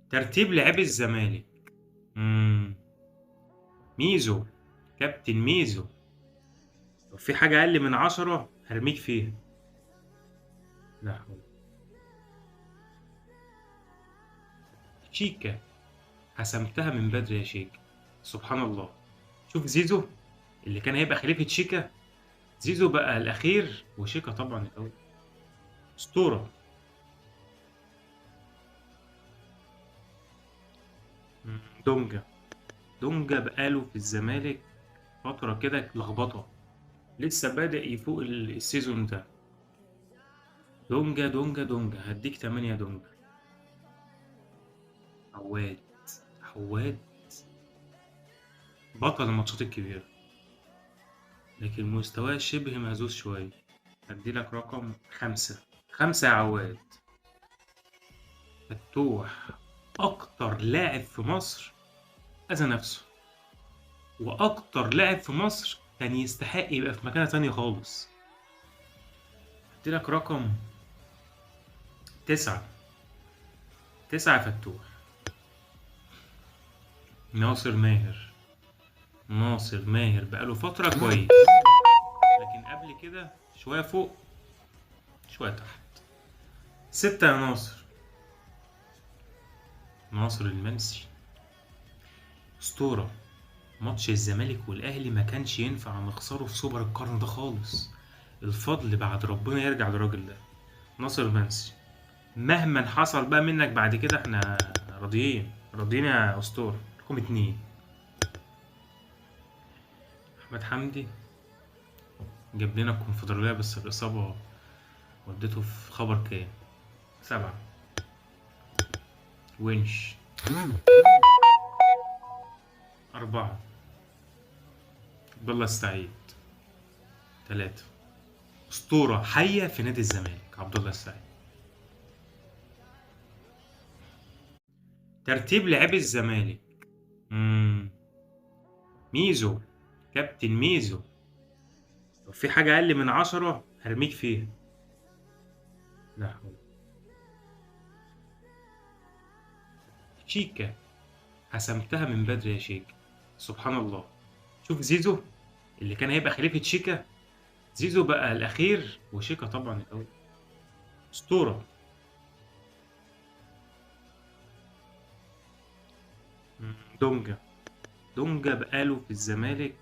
ترتيب لاعبي الزمالك. إمم، ميزو، كابتن ميزو، لو في حاجة أقل من 10 هارميك فيها. لا حول. شيكا، حسمتها من بدري يا شيكا، سبحان الله. شوف زيزو اللي كان هيبقى خليفة شيكا، زيزو بقى الأخير وشيكا طبعًا الأول. أسطورة. دونجا، دونجا بقى له في الزمالك فترة كده لخبطة، لسه بادئ يفوق السيزون ده. دونجا، دونجا، دونجا، هادّيك 8 دونجا. عواد، عواد بطل الماتشات الكبيرة، لكن مستواه شبه مهزوز شوية. هادّي لك رقم 5، 5 يا عواد. فتوح، أكتر لاعب في مصر أذى نفسه، وأكتر لاعب في مصر كان يستحق يبقى في مكانة تانية خالص. هادّي لك رقم 9، 9 يا فتوح. ناصر ماهر، ناصر ماهر بقى له فترة كويس، لكن قبل كده شوية فوق شوية تحت. 6 يا ناصر. ناصر المنسي، أسطورة. ماتش الزمالك والأهلي ما كانش ينفع نخسره في سوبر القرن ده خالص، الفضل بعد ربنا يرجع للراجل ده. ناصر منسي، مهما حصل بقى منك بعد كده احنا راضيين، راضيين يا أسطورة. رقم 2 أحمد حمدي، جاب لنا الكونفدرالية بس الإصابة ودته في خبر كام. 7 ونش. 4 عبد الله السعيد. 3 أسطورة حية في نادي الزمالك عبد الله السعيد. ترتيب لاعبي الزمالك. إمم، ميزو، كابتن ميزو، لو في حاجة أقل من 10 هارميك فيها. لا حول. شيكا، حسمتها من بدري يا شيكا، سبحان الله. شوف زيزو اللي كان هيبقى خليفة شيكا، زيزو بقى الأخير وشيكا طبعًا الأول. أسطورة. دونجا، دونجا بقى له في الزمالك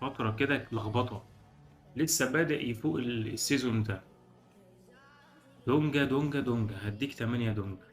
فترة كده لخبطة، لسه بادئ يفوق السيزون ده. دونجا، دونجا، دونجا، هادّيك 8 دونجا.